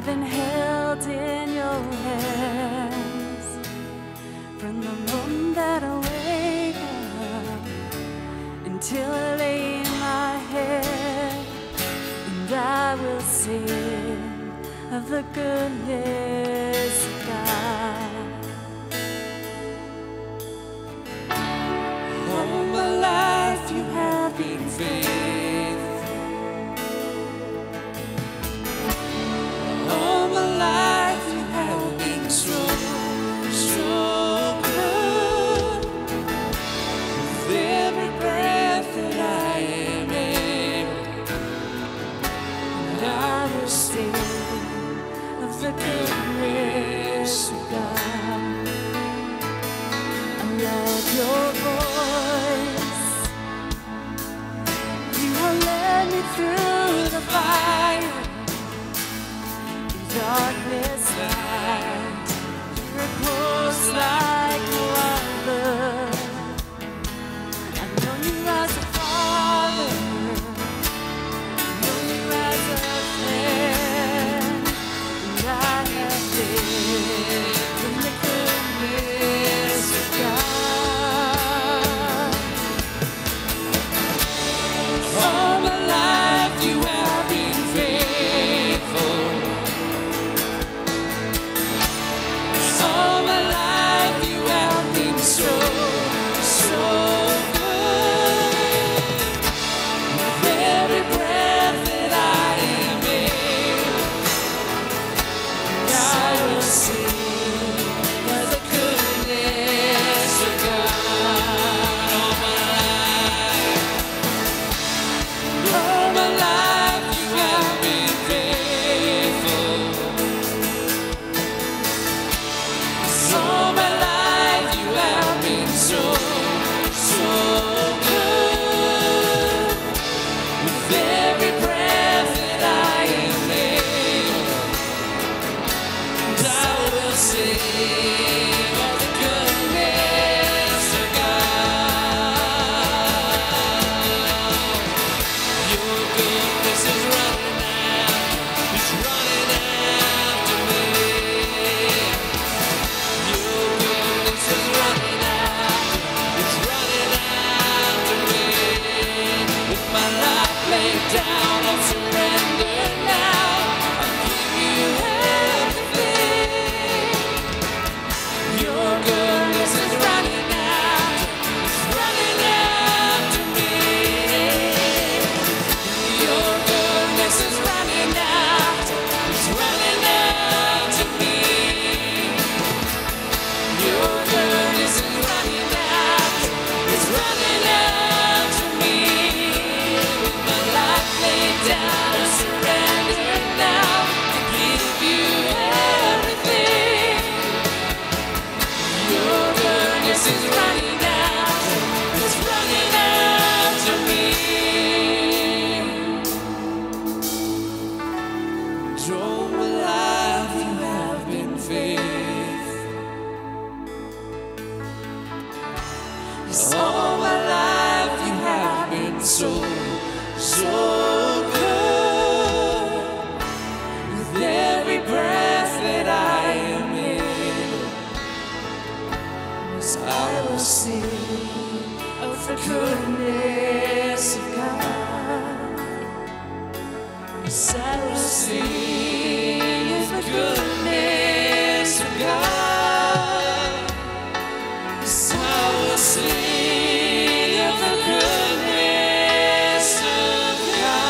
I've been held in your hands from the moment that I wake up until I lay my head, and I will sing of the goodness of God. All my life you have been faithful. All my life you have been so good. With every breath that I am able, and I will sing of the goodness of God. I love your voice. You have led me through the fire, darkness light. You're close like no other. I've known you as a father, I've known you as a friend, and I have lived in the goodness of God. All my life you have been faithful. All my life you have been so good. With every breath that I am able, and I will sing of the goodness of God. All my life you have been faithful. All my life you have been so good. With every breath that I am able, and I will sing of the goodness of God. Your goodness is running after me. Your goodness is running after me. With my life laid down, I'll surrender now. I'll give you everything. Your goodness is running after me. Your goodness is running after me. Your goodness is running after me. With my life laid down, I surrender now. I give you everything. Your goodness is running after me. All my life you have been faithful. All my life you have been so good. With every breath that I am able, yes, I will sing of the goodness of God. Yes, I will sing of the goodness of God. Yes, I will sing of the goodness of God.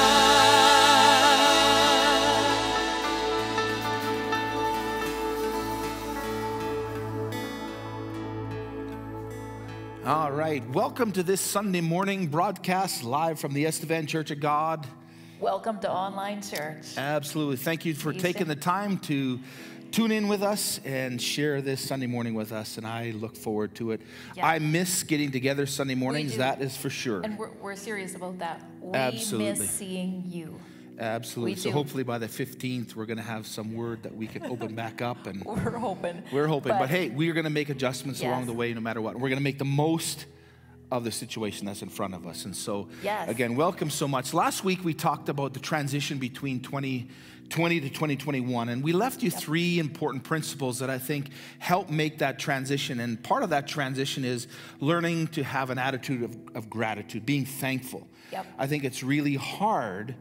All right, welcome to this Sunday morning broadcast live from the Estevan Church of God. Welcome to online church. Absolutely. Thank you for taking the time to tune in with us and share this Sunday morning with us, and I look forward to it. Yeah. I miss getting together Sunday mornings, do. that is for sure. And we're serious about that. We Absolutely. miss seeing you. Absolutely. We So do. hopefully by the 15th, we're going to have some word that we can open back up. And We're hoping. we're hoping. But hey, we are going to make adjustments Yes. along the way no matter what. We're going to make the most of the situation that's in front of us. And so, Yes. again, welcome so much. Last week, we talked about the transition between 2020 2020 to 2021, and we left you three important principles that I think help make that transition. And part of that transition is learning to have an attitude of gratitude, being thankful. Yep. I think it's really hard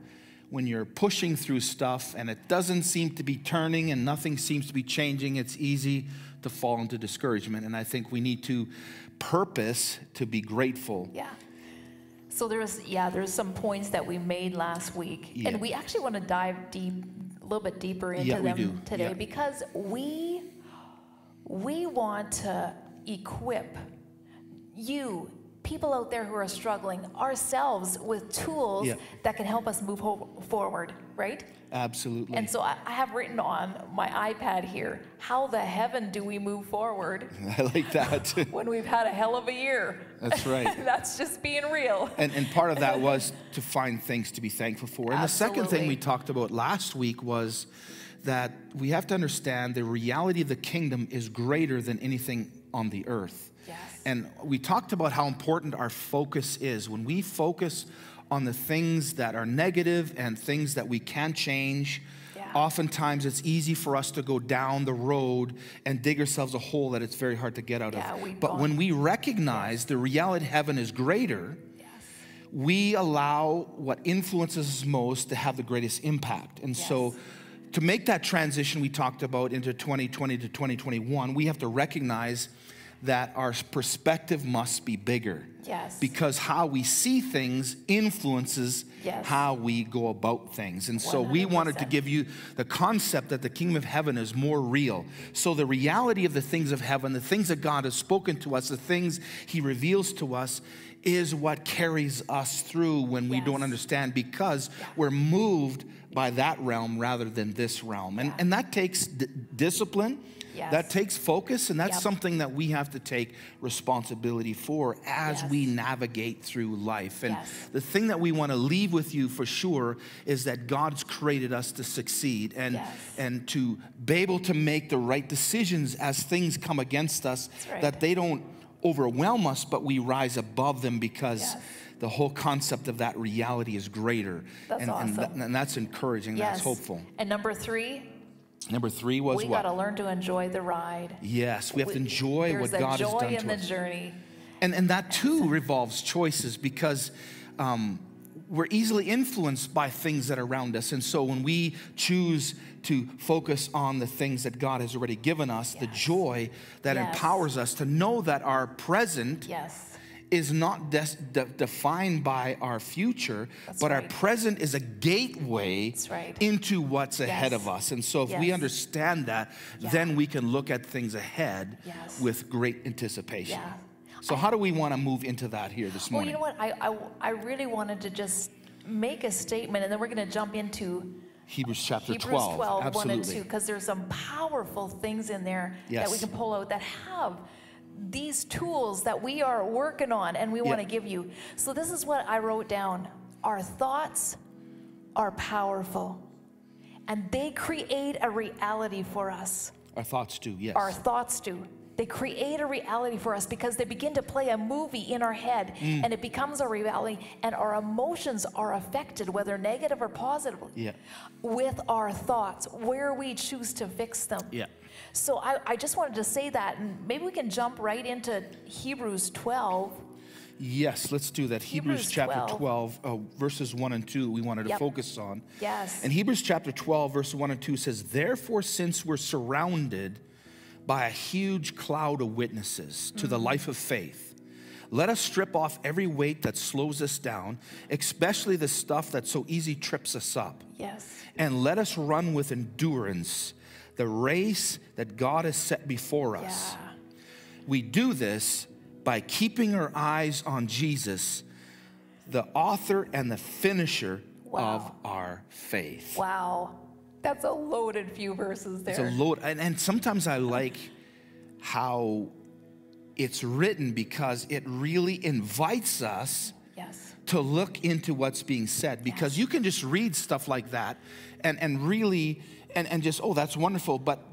when you're pushing through stuff and it doesn't seem to be turning and nothing seems to be changing. It's easy to fall into discouragement, and I think we need to purpose to be grateful. Yeah. So there's some points that we made last week, Yeah. and we actually want to dive a little bit deeper into Yeah, we them do. today Yeah. because we want to equip you, people out there who are struggling, ourselves with tools Yeah. that can help us move forward, right? Absolutely. And so I have written on my iPad here, how the heaven do we move forward I like that. when we've had a hell of a year? That's right. That's just being real. And part of that was to find things to be thankful for. And the second thing Absolutely. we talked about last week was that we have to understand the reality of the kingdom is greater than anything on the earth. Yes. And we talked about how important our focus is. When we focus on the things that are negative and things that we can't change, Yeah. oftentimes it's easy for us to go down the road and dig ourselves a hole that it's very hard to get out Yeah, of. we've But gone- when we recognize the reality of heaven is greater, Yes. we allow what influences us most to have the greatest impact. And so Yes. to make that transition we talked about into 2020 to 2021, we have to recognize that our perspective must be bigger. Yes. Because how we see things influences Yes. how we go about things. And so we wanted to 100%. give you the concept that the kingdom of heaven is more real. So the reality of the things of heaven, the things that God has spoken to us, the things he reveals to us, is what carries us through when we Yes. don't understand, because we're moved by that realm rather than this realm. And that takes discipline. Yes. That takes focus, and that's Yep. something that we have to take responsibility for as Yes. we navigate through life. And Yes. the thing that we want to leave with you for sure is that God's created us to succeed and, Yes. and to be able to make the right decisions as things come against us, right. that they don't overwhelm us, but we rise above them because Yes. the whole concept of that reality is greater. That's and, awesome. and that's encouraging, Yes. that's hopeful. And number 3, Number 3 was we what? got to learn to enjoy the ride. Yes, we have to enjoy what There's a God has joy done in to the us. journey. And that too revolves choices, because we're easily influenced by things that are around us. And so when we choose to focus on the things that God has already given us, the Yes. joy that Yes. empowers us to know that our present Yes. is not defined by our future, That's but our right. present is a gateway That's right. into what's ahead Yes. of us. And so if we Yes. understand that, Yeah. then we can look at things ahead Yes. with great anticipation. Yeah. So how do we want to move into that here this Well, morning? you know what? I really wanted to just make a statement, and then we're going to jump into Hebrews chapter Hebrews 12. 12, 1 and Absolutely. 2, because there's some powerful things in there that we Yes. can pull out that have these tools that we are working on and we want to Yeah. give you. So this is what I wrote down. Our thoughts are powerful, and they create a reality for us. Our thoughts do, yes. Our thoughts do. They create a reality for us because they begin to play a movie in our head, and it becomes a reality, and our emotions are affected, whether negative or positive, Yeah. with our thoughts, where we choose to fix them. Yeah. So I just wanted to say that, and maybe we can jump right into Hebrews 12. Yes, let's do that. Hebrews Hebrews chapter 12, verses 1 and 2, we wanted to Yep. focus on. Yes. And Hebrews chapter 12, verse 1 and 2 says, "Therefore, since we're surrounded by a huge cloud of witnesses to the life of faith, let us strip off every weight that slows us down, especially the stuff that so easy trips us up. Yes. And let us run with endurance the race that God has set before us. Yeah. We do this by keeping our eyes on Jesus, the author and the finisher of Wow. our faith." Wow. That's a loaded few verses there. It's a load. And sometimes I like how it's written, because it really invites us Yes. to look into what's being said, because you can just read stuff like that and really and just, oh, that's wonderful, but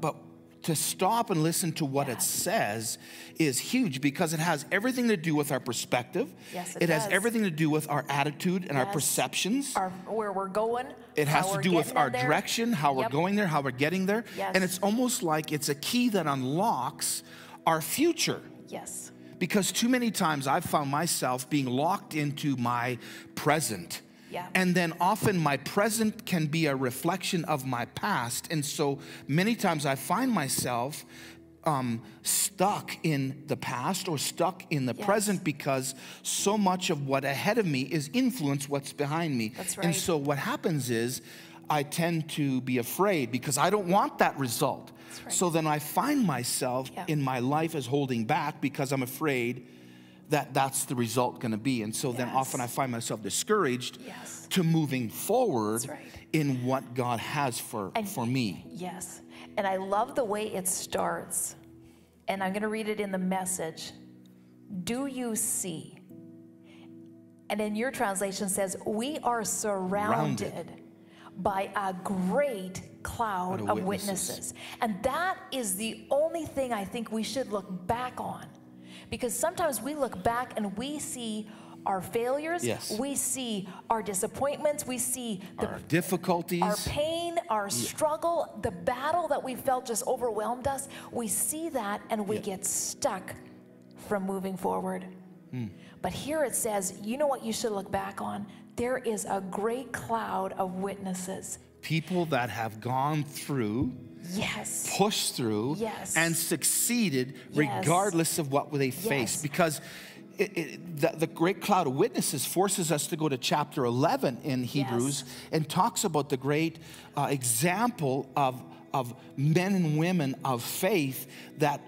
to stop and listen to what it Yes. says is huge, because it has everything to do with our perspective. Yes, it has does. everything to do with our attitude and our Yes. perceptions. Where we're going. It has how to we're do with getting our there. direction, how we're Yep. going there, how we're getting there. Yes. And it's almost like it's a key that unlocks our future. Yes. Because too many times I've found myself being locked into my present. Yeah. And then often my present can be a reflection of my past. And so many times I find myself stuck in the past or stuck in the Yes. present, because so much of what ahead of me is influenced what's behind me. That's And right. so what happens is I tend to be afraid because I don't want that result. That's right. So then I find myself Yeah. in my life as holding back because I'm afraid that that's the result going to be. And so then Yes. often I find myself discouraged Yes. to moving forward That's right. in what God has for me. Yes. And I love the way it starts. And I'm going to read it in the Message. Do you see? And in your translation says, we are surrounded by a great cloud Of of witnesses. witnesses. And that is the only thing I think we should look back on. Because sometimes we look back and we see our failures, Yes. we see our disappointments, we see Our difficulties. our pain, our struggle, the battle that we felt just overwhelmed us. We see that and we Yeah. get stuck from moving forward. Hmm. But here it says, you know what you should look back on? There is a great cloud of witnesses. People that have gone through, Yes. pushed through, Yes. and succeeded Yes. regardless of what they faced. Yes. Because the great cloud of witnesses forces us to go to chapter 11 in Hebrews and talks about the great example of men and women of faith that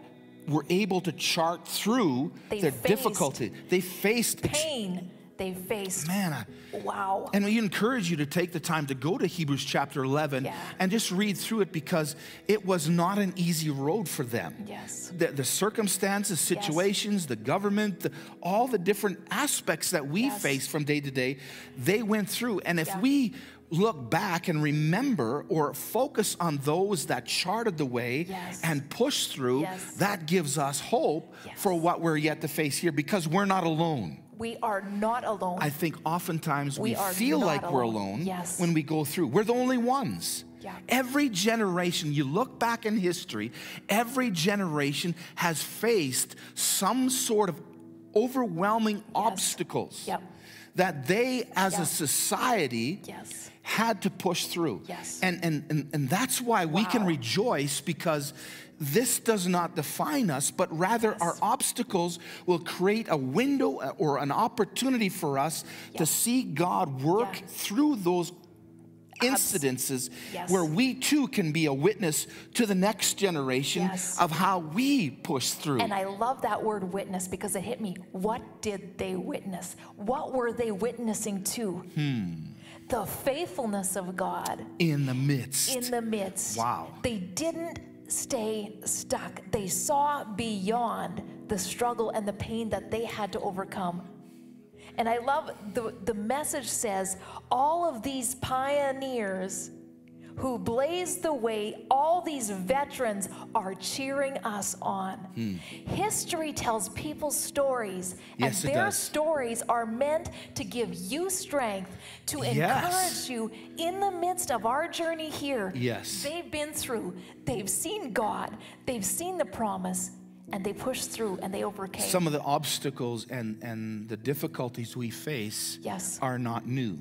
were able to chart through They their faced difficulty. They faced Pain they faced. Man, Wow. and we encourage you to take the time to go to Hebrews chapter 11 Yeah. and just read through it, because it was not an easy road for them. Yes. The circumstances, situations, the government, all the different aspects that we Yes. face from day to day, they went through. And if Yeah. we look back and remember or focus on those that charted the way Yes. and pushed through, Yes. that gives us hope Yes. for what we're yet to face here, because we're not alone. We are not alone. I think oftentimes we We are feel not like we're alone. alone Yes. when we go through. We're the only ones. Yeah. Every generation, you look back in history, every generation has faced some sort of overwhelming obstacles Yep. that they as Yeah. a society Yes. had to push through. Yes. And that's why we can Wow. rejoice, because this does not define us, but rather our obstacles will create a window or an opportunity for us to see God work Yeah. through those incidences Yes. where we too can be a witness to the next generation Yes. of how we push through. And I love that word witness because it hit me. What did they witness? What were they witnessing to? The faithfulness of God in the midst. in the midst. Wow. They didn't stay stuck. They saw beyond the struggle and the pain that they had to overcome. And I love the Message says, all of these pioneers who blazed the way, all these veterans are cheering us on. History tells people's stories, Yes, and it their does. stories are meant to give you strength, to Yes. encourage you in the midst of our journey here. Yes. They've been through, they've seen God, they've seen the promise, and they pushed through and they overcame. Some of the obstacles and the difficulties we face Yes. are not new.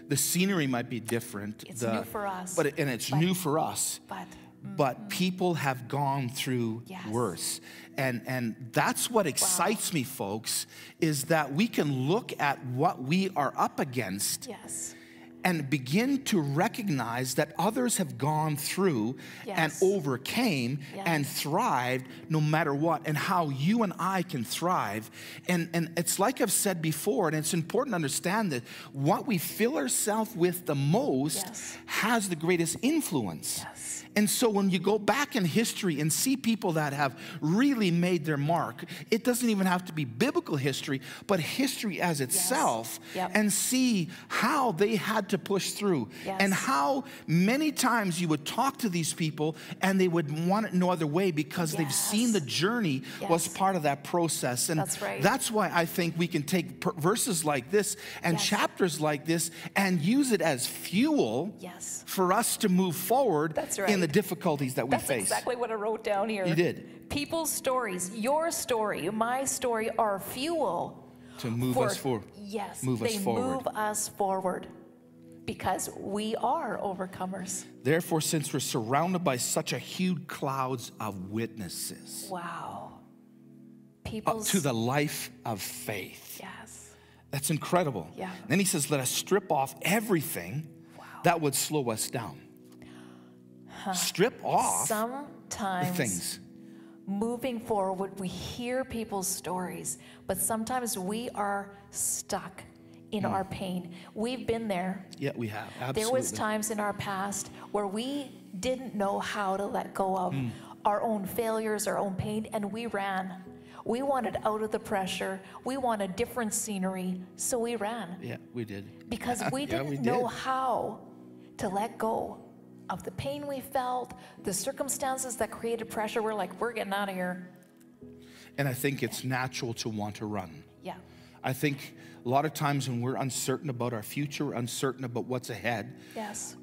The scenery might be different. It's new for us. And it's new for us. But People have gone through Yes. worse. And that's what excites me, folks, is that we can look at what we are up against yes, and begin to recognize that others have gone through and Yes. overcame and Yes. thrived no matter what, and how you and I can thrive. And it's like I've said before, and it's important to understand that what we fill ourselves with the most Yes. has the greatest influence. Yes. And so when you go back in history and see people that have really made their mark, it doesn't even have to be biblical history, but history as itself, Yep. and see how they had to push through, Yes. and how many times you would talk to these people and they would want it no other way because they've seen the journey was Yes. part of that process. And That's right. that's why I think we can take verses like this and Yes. chapters like this and use it as fuel Yes. for us to move forward That's in right. the difficulties that we That's face. exactly what I wrote down here. You did. People's stories, your story, my story are fuel To move us forward. Yes, Move us they forward. move us forward because we are overcomers. Therefore, since we're surrounded by such a huge clouds of witnesses Wow. up People's to the life of faith. yes. That's incredible. Yeah. Then he says, let us strip off everything that would slow us down. Strip off the Sometimes things. moving forward, we hear people's stories, but sometimes we are stuck in our pain. We've been there. Yeah, we have. Absolutely. There was times in our past where we didn't know how to let go of our own failures, our own pain, and we ran. We wanted out of the pressure. We wanted different scenery, so we ran Yeah, we did. because we Yeah, didn't we know did. how to let go of the pain we felt, the circumstances that created pressure. We're like, we're getting out of here. And I think it's natural to want to run. Yeah. I think a lot of times when we're uncertain about our future, we're uncertain about what's ahead, Yes.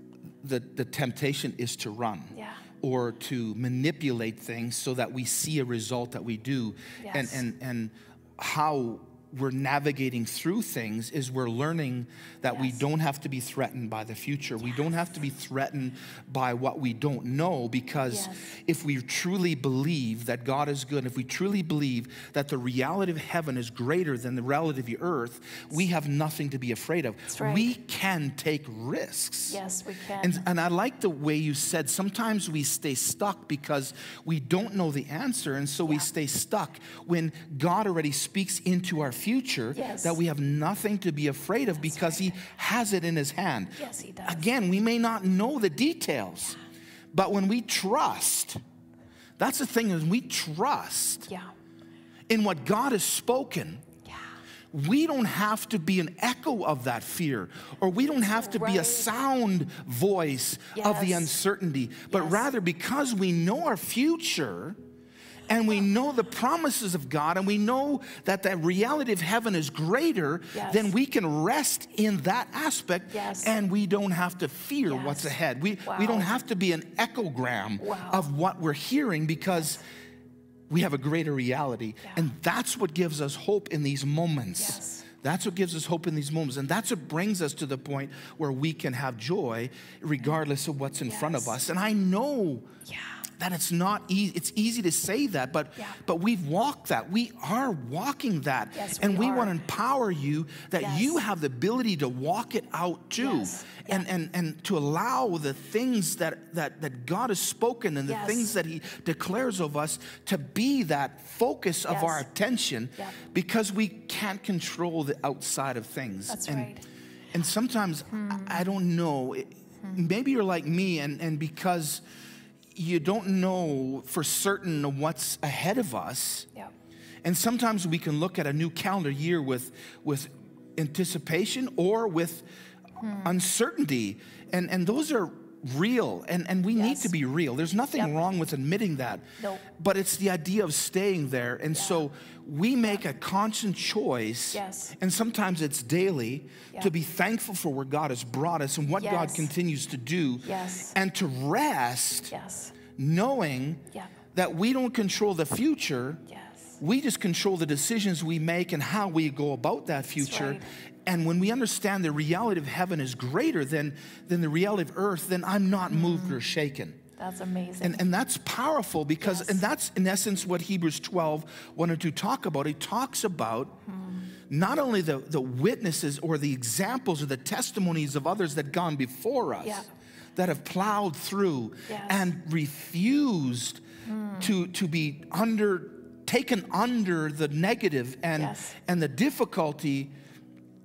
the temptation is to run. Yeah. Or to manipulate things so that we see a result that we do. Yes. And how we're navigating through things is we're learning that we Yes. don't have to be threatened by the future. We don't have to be threatened by what we don't know, because Yes. if we truly believe that God is good, if we truly believe that the reality of heaven is greater than the reality of the earth, we have nothing to be afraid of. That's right. We can take risks. Yes, we can. And I like the way you said, sometimes we stay stuck because we don't know the answer, and so we stay stuck when God already speaks into our future, Yes. that we have nothing to be afraid of because He has it in His hand. Yes, He does. Again, we may not know the details, but when we trust, that's the thing, is we trust Yeah. in what God has spoken. Yeah. We don't have to be an echo of that fear, or we don't have to be a right. sound voice of the Yes. uncertainty, but Yes. rather because we know our future and we know the promises of God and we know that the reality of heaven is greater, Yes. then we can rest in that aspect, Yes. and we don't have to fear Yes. what's ahead. We Wow. don't have to be an echogram Wow. of what we're hearing, because we have a greater reality. Yeah. And that's what gives us hope in these moments. Yes. That's what gives us hope in these moments. And that's what brings us to the point where we can have joy regardless of what's in front of Yes. us. And I know Yeah. that it's not easy. It's easy to say that, but Yeah. we've walked that. We are walking that. Yes, and we we are. want to empower you that Yes. you have the ability to walk it out too. Yes. Yeah. And to allow the things that God has spoken and the Yes. things that He declares of us to be that focus of Yes. our attention, Yeah. because we can't control the outside of things. That's and, right. And sometimes, I don't know, maybe you're like me, and because you don't know for certain what's ahead of us, Yeah. and sometimes we can look at a new calendar year with anticipation or with uncertainty, and those are real, and we need Yes. to be real. There's nothing Yep. wrong with admitting that. Nope. But it's the idea of staying there. And so we make a constant choice, Yes. and sometimes it's daily, Yeah. to be thankful for where God has brought us and what God Yes. continues to do, Yes. and to rest Yes. knowing Yeah. that we don't control the future. Yes. We just control the decisions we make and how we go about that future. right. And when we understand the reality of heaven is greater than the reality of earth, then I'm not moved or shaken. That's amazing. And that's powerful, because, Yes. and that's in essence what Hebrews 12, 1 and 2 talk about. It talks about not only the witnesses or the examples or the testimonies of others that gone before us, Yeah. that have plowed through Yes. and refused to be taken under the negative and, Yes. and the difficulty,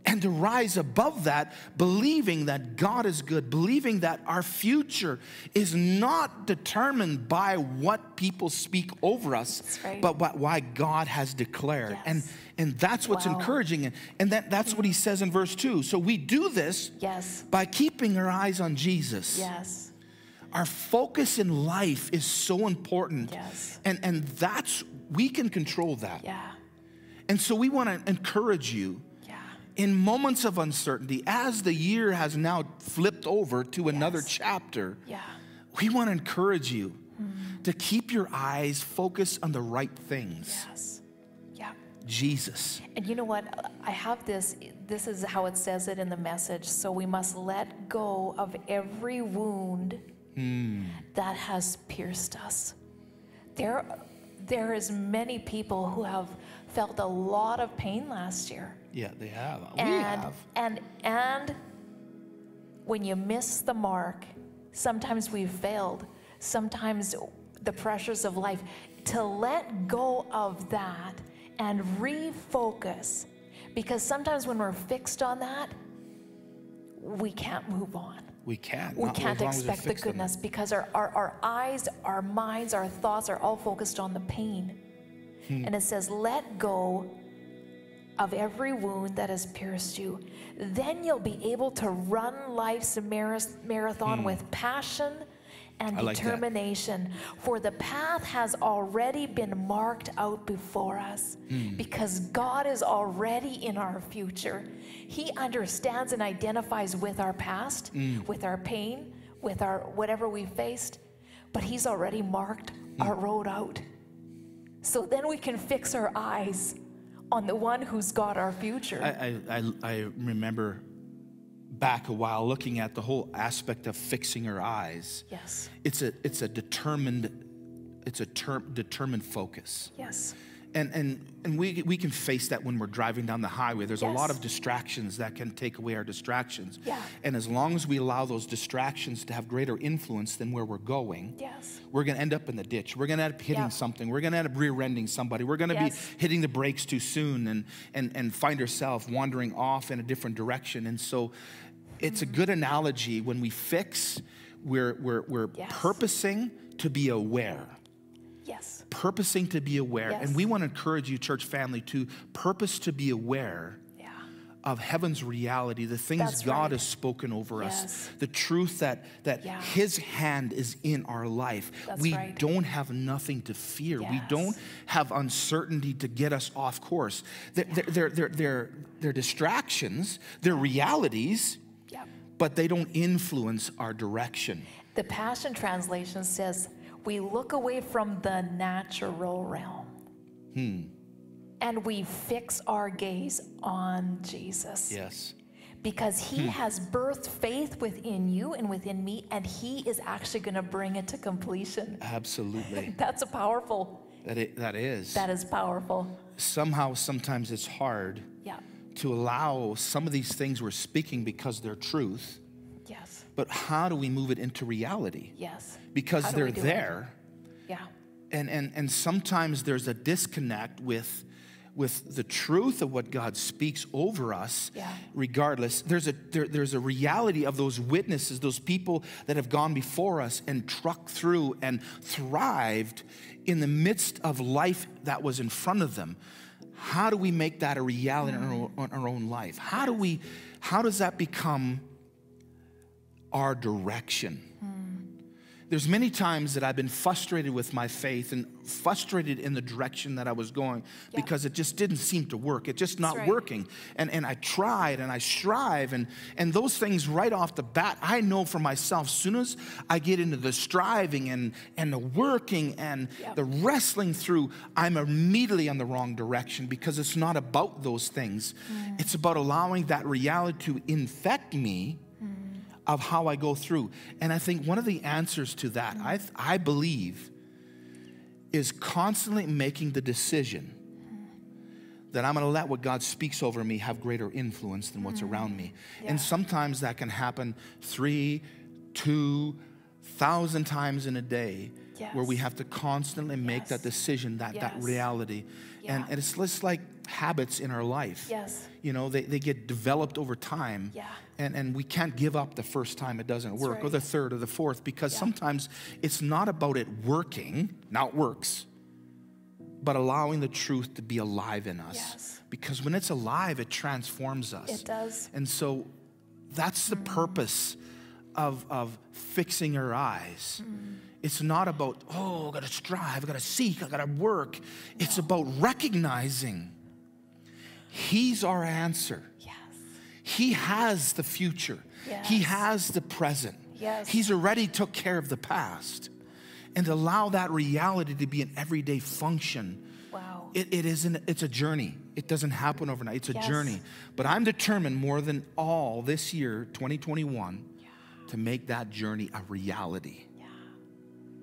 and to rise above that, believing that God is good, believing that our future is not determined by what people speak over us, That's right. but why God has declared. Yes. And that's what's Wow. encouraging. And that's what he says in verse 2. So we do this Yes. by keeping our eyes on Jesus. Yes. Our focus in life is so important. Yes. And that's, we can control that. Yeah. And so we want to encourage you Yeah. in moments of uncertainty, as the year has now flipped over to another Yes. chapter, Yeah. we want to encourage you to keep your eyes focused on the right things. Yes. Yeah. Jesus. And you know what? I have this. This is how it says it in the Message. So we must let go of every wound that has pierced us. There is many people who have felt a lot of pain last year. Yeah, they have. We And, have. and when you miss the mark, sometimes we've failed. Sometimes the pressures of life. To let go of that and refocus, because sometimes when we're fixed on that, we can't move on. We can't. We not can't as long as we're expect the fixed on it. goodness because our eyes, our minds, our thoughts are all focused on the pain. And it says, let go of every wound that has pierced you. Then you'll be able to run life's marathon with passion and I like that. determination. For the path has already been marked out before us because God is already in our future. He understands and identifies with our past, with our pain, with our whatever we faced, but He's already marked our road out. So then we can fix our eyes on the one who's got our future. I remember back a while looking at the whole aspect of fixing our eyes. Yes. It's a determined focus. Yes. And we can face that when we're driving down the highway. There's a lot Yes. of distractions that can take away our distractions. Yeah. And as long as we allow those distractions to have greater influence than where we're going, Yes. we're going to end up in the ditch. We're going to end up hitting Yeah. something. We're going to end up rear-ending somebody. We're going to Yes. be hitting the brakes too soon and find ourselves wandering off in a different direction. And so it's a good analogy. When we fix, we're Yes. purposing to be aware. Yes. Purposing to be aware. Yes. And we want to encourage you, church family, to purpose to be aware Yeah. of heaven's reality, the things That's God right. has spoken over Yes. us, the truth that Yeah. His hand is in our life. That's we right. don't have nothing to fear. We Yes. don't have uncertainty to get us off course. They're distractions, they're realities, Yeah. but they don't influence our direction. The Passion Translation says, we look away from the natural realm and we fix our gaze on Jesus. Yes. Because He has birthed faith within you and within me, and He is actually going to bring it to completion. Absolutely. That's a powerful. That is. That is powerful. Somehow, sometimes it's hard Yeah. to allow some of these things we're speaking because they're truth, Yes. but how do we move it into reality? Yes. Because How do they're we do it? there, Yeah. and sometimes there's a disconnect with the truth of what God speaks over us. Yeah. Regardless, there's a reality of those witnesses, those people that have gone before us and trucked through and thrived in the midst of life that was in front of them. How do we make that a reality in our own life? How does that become our direction? There's many times that I've been frustrated with my faith and frustrated in the direction that I was going because it just didn't seem to work. It's just not right. working. And I tried and I strive and those things right off the bat, I know for myself, as soon as I get into the striving and the working and the wrestling through, I'm immediately on the wrong direction because it's not about those things. It's about allowing that reality to infect me of how I go through. And I think one of the answers to that, I believe, is constantly making the decision that I'm going to let what God speaks over me have greater influence than what's around me. And sometimes that can happen 3,000, 2,000 times in a day. where we have to constantly make that decision, that Yes. reality. Yeah. And it's just like habits in our life. Yes. You know, they get developed over time. Yeah. And we can't give up the first time it doesn't work, or right. the third or the fourth, because Yeah. sometimes it's not about it working, now it works, but allowing the truth to be alive in us. Yes. Because when it's alive, it transforms us. It does. And so that's the purpose of fixing our eyes. It's not about, oh, I gotta strive, I gotta seek, I gotta work. It's about recognizing He's our answer. Yes. He has the future. He Yes. has the present. Yes. He's already took care of the past. And to allow that reality to be an everyday function, Wow. it's a journey. It doesn't happen overnight. It's a Yes. journey. But I'm determined more than all this year, 2021, to make that journey a reality. Yeah.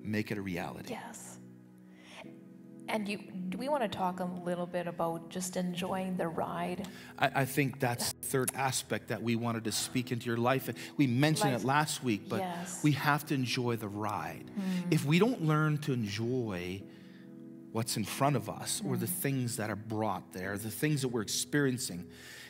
Make it a reality. Yes. And do we want to talk a little bit about just enjoying the ride? I think that's the third aspect that we wanted to speak into your life. We mentioned it last week, but Yes. we have to enjoy the ride. If we don't learn to enjoy what's in front of us, or the things that are brought there, the things that we're experiencing,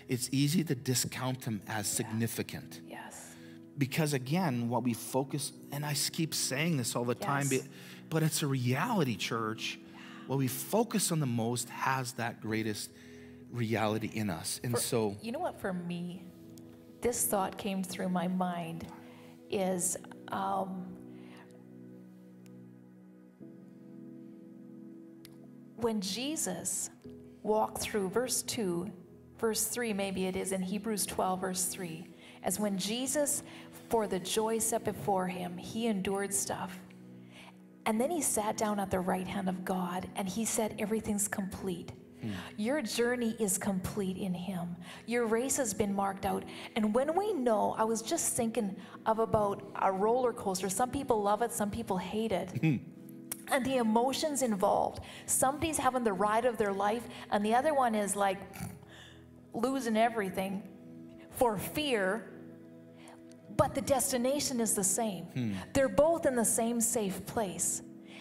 it's easy to discount them as significant. Yes. Because again, what we focus, and I keep saying this all the time, Yes. but it's a reality, church. What we focus on the most has that greatest reality in us. And so, You know what, for me, this thought came through my mind is when Jesus walked through verse 2, verse 3, maybe it is in Hebrews 12, verse 3, as when Jesus, for the joy set before him, he endured stuff. And then he sat down at the right hand of God and he said, everything's complete. Your journey is complete in him. Your race has been marked out. And when we know, I was just thinking of about a roller coaster. Some people love it, some people hate it. And the emotions involved. Somebody's having the ride of their life, and the other one is like losing everything for fear. But the destination is the same. They're both in the same safe place.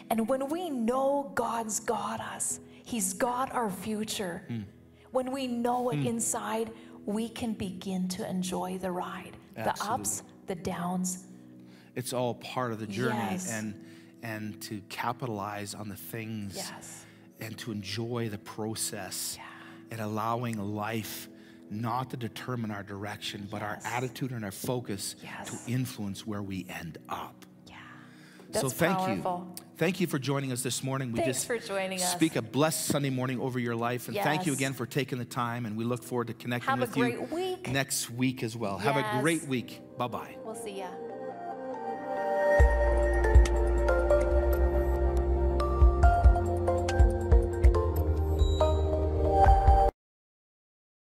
And when we know God's got us, He's got our future, when we know it inside, we can begin to enjoy the ride. The ups, the downs. it's all part of the journey. Yes. And to capitalize on the things, Yes. and to enjoy the process, and allowing life not to determine our direction, but our Yes. attitude and our focus Yes. to influence where we end up. Yeah. That's So thank powerful. you. Thank you for joining us this morning. We Thanks just for joining us. speak a blessed Sunday morning over your life. And thank you Yes. again for taking the time. And we look forward to connecting Have a with you great week. next week as well. Have a Yes. great week. Bye-bye. We'll see ya.